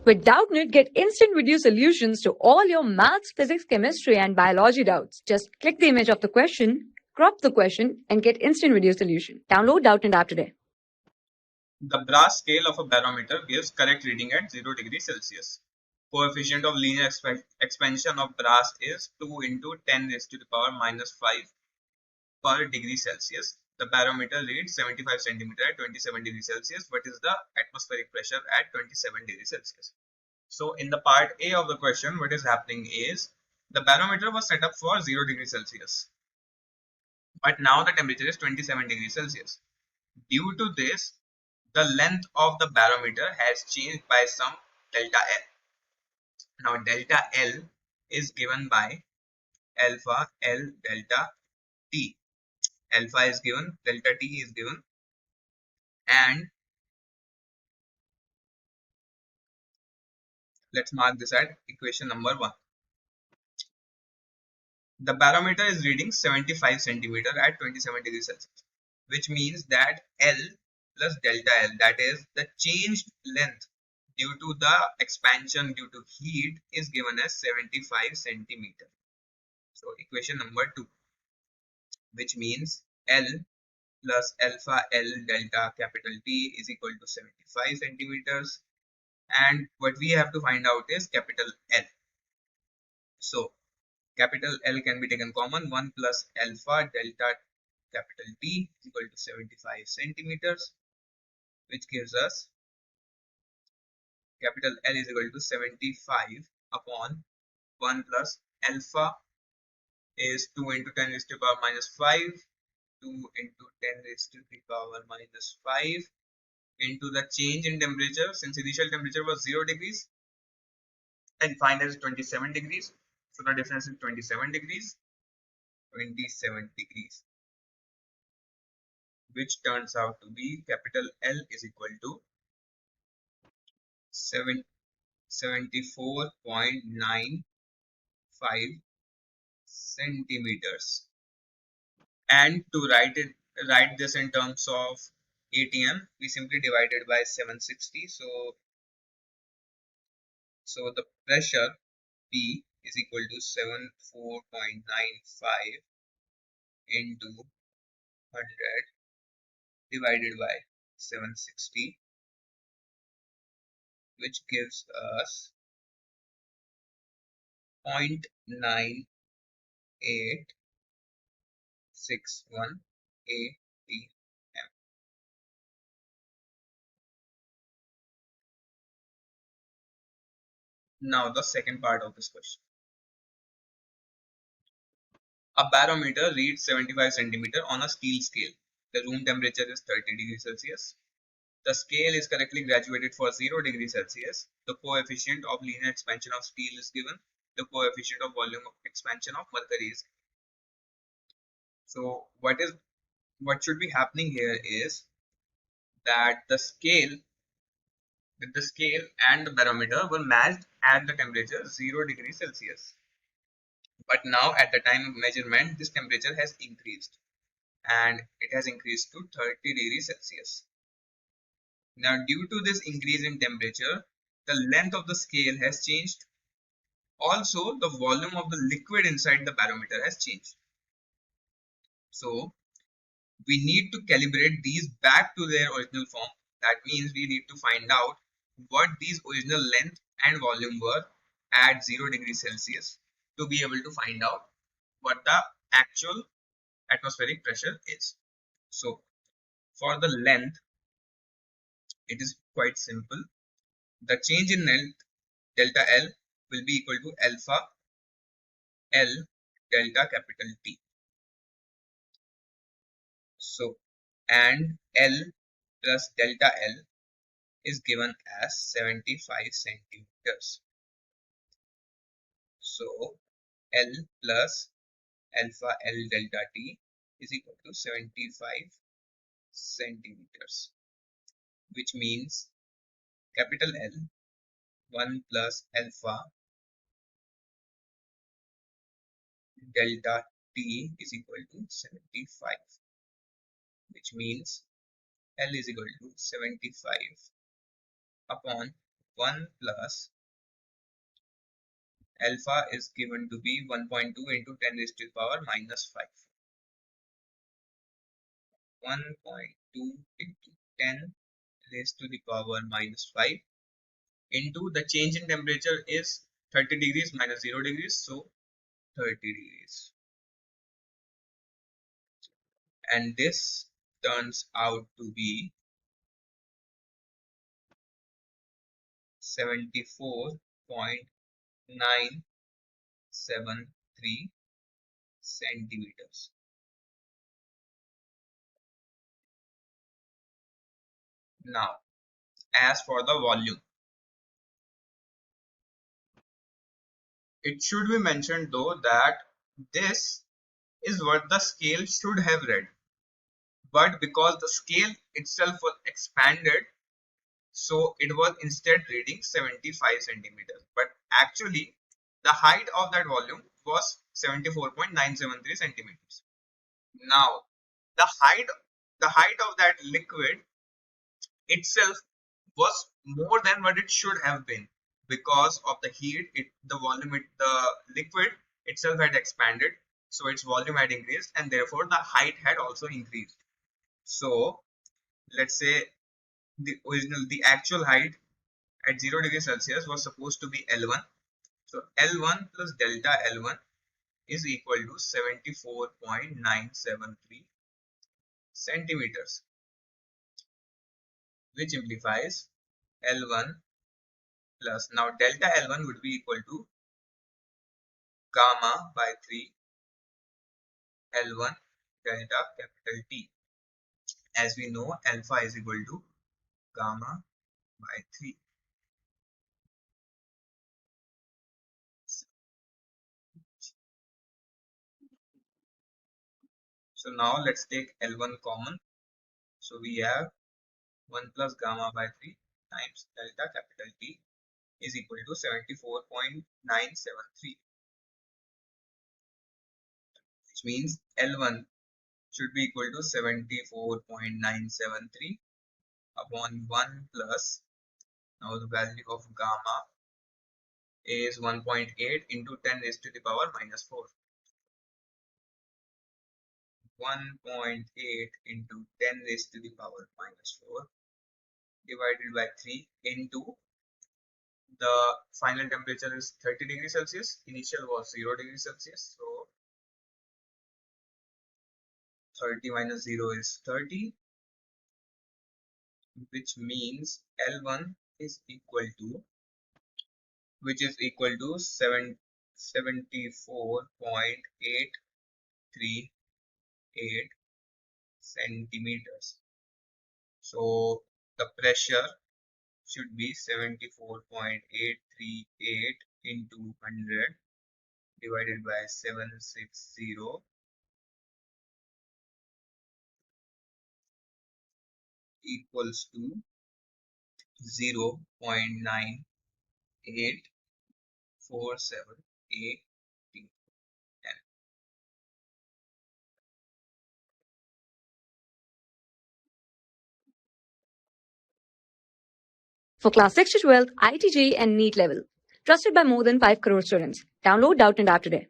With Doubtnut, get instant video solutions to all your maths, physics, chemistry, and biology doubts. Just click the image of the question, crop the question, and get instant video solution. Download Doubtnut app today. The brass scale of a barometer gives correct reading at 0 degrees Celsius. Coefficient of linear expansion of brass is 2 into 10 raised to the power minus 5 per degree Celsius. The barometer reads 75 centimeter at 27 degrees Celsius. What is the atmospheric pressure at 27 degrees Celsius? So in the part A of the question, what is happening is the barometer was set up for 0 degrees Celsius. But now the temperature is 27 degrees Celsius. Due to this, the length of the barometer has changed by some delta L. Now delta L is given by alpha L delta T. Alpha is given, delta T is given, and let's mark this at equation number 1. The barometer is reading 75 centimeter at 27 degrees Celsius, which means that L plus delta L, that is the changed length due to the expansion due to heat, is given as 75 centimeter. So equation number 2, which means L plus alpha L delta capital T is equal to 75 centimeters, and what we have to find out is capital L. So capital L can be taken common. 1 plus alpha delta capital T is equal to 75 centimeters, which gives us capital L is equal to 75 upon 1 plus alpha is 2 into 10 raised to the power minus 5, 2 into 10 raised to the power minus 5 into the change in temperature, since initial temperature was 0 degrees and final is 27 degrees. So the difference is 27 degrees, which turns out to be capital L is equal to 74.95 centimeters. And to write this in terms of ATM, we simply divide it by 760. So the pressure P is equal to 74.95 into 100 divided by 760, which gives us 0.9861 ATM. Now the second part of this question. A barometer reads 75 centimeter on a steel scale. The room temperature is 30 degrees Celsius. The scale is correctly graduated for 0 degrees Celsius. The coefficient of linear expansion of steel is given. The coefficient of volume of expansion of mercury is given. So what should be happening here is that the scale and the barometer were matched at the temperature 0 degrees Celsius. But now at the time of measurement, this temperature has increased, and it has increased to 30 degrees Celsius. Now due to this increase in temperature, the length of the scale has changed. Also, the volume of the liquid inside the barometer has changed. So we need to calibrate these back to their original form. That means we need to find out what these original length and volume were at 0 degrees Celsius to be able to find out what the actual atmospheric pressure is. So for the length, it is quite simple. The change in length delta L will be equal to alpha L delta capital T. So, and L plus delta L is given as 75 centimeters. So L plus alpha L delta T is equal to 75 centimeters, which means capital L 1 plus alpha delta T is equal to 75, which means L is equal to 75 upon 1 plus alpha is given to be 1.2 into 10 raised to the power minus 5. 1.2 into 10 raised to the power minus 5 into the change in temperature is 30 degrees minus 0 degrees, so 30 degrees. And this turns out to be 74.973 centimeters. Now, as for the volume, it should be mentioned though that this is what the scale should have read, but because the scale itself was expanded, so it was instead reading 75 centimeters, but actually the height of that volume was 74.973 centimeters. Now the height of that liquid itself was more than what it should have been because of the heat. The liquid itself had expanded, so its volume had increased, and therefore the height had also increased. So let's say the actual height at 0 degrees Celsius was supposed to be L1. So L1 plus delta L1 is equal to 74.973 centimeters, which implies L1 plus, now delta L1 would be equal to gamma by 3 L1 delta capital T. As we know, alpha is equal to gamma by 3. So now let's take L1 common. So we have 1 plus gamma by 3 times delta capital T is equal to 74.973, which means L1 should be equal to 74.973 upon 1 plus, now the value of gamma is 1.8 into 10 raised to the power minus 4. 1.8 into 10 raised to the power minus 4 divided by 3 into the final temperature is 30 degrees Celsius. Initial was 0 degrees Celsius. So 30 minus 0 is 30, which means L1 is equal to, which is equal to 74.838 centimeters. So the pressure should be 74.838 into 100 divided by 760 equals to 0.9847 atm. For class 6 to 12, IIT JEE and NEET level. Trusted by more than 5 crore students. Download Doubtnut app today.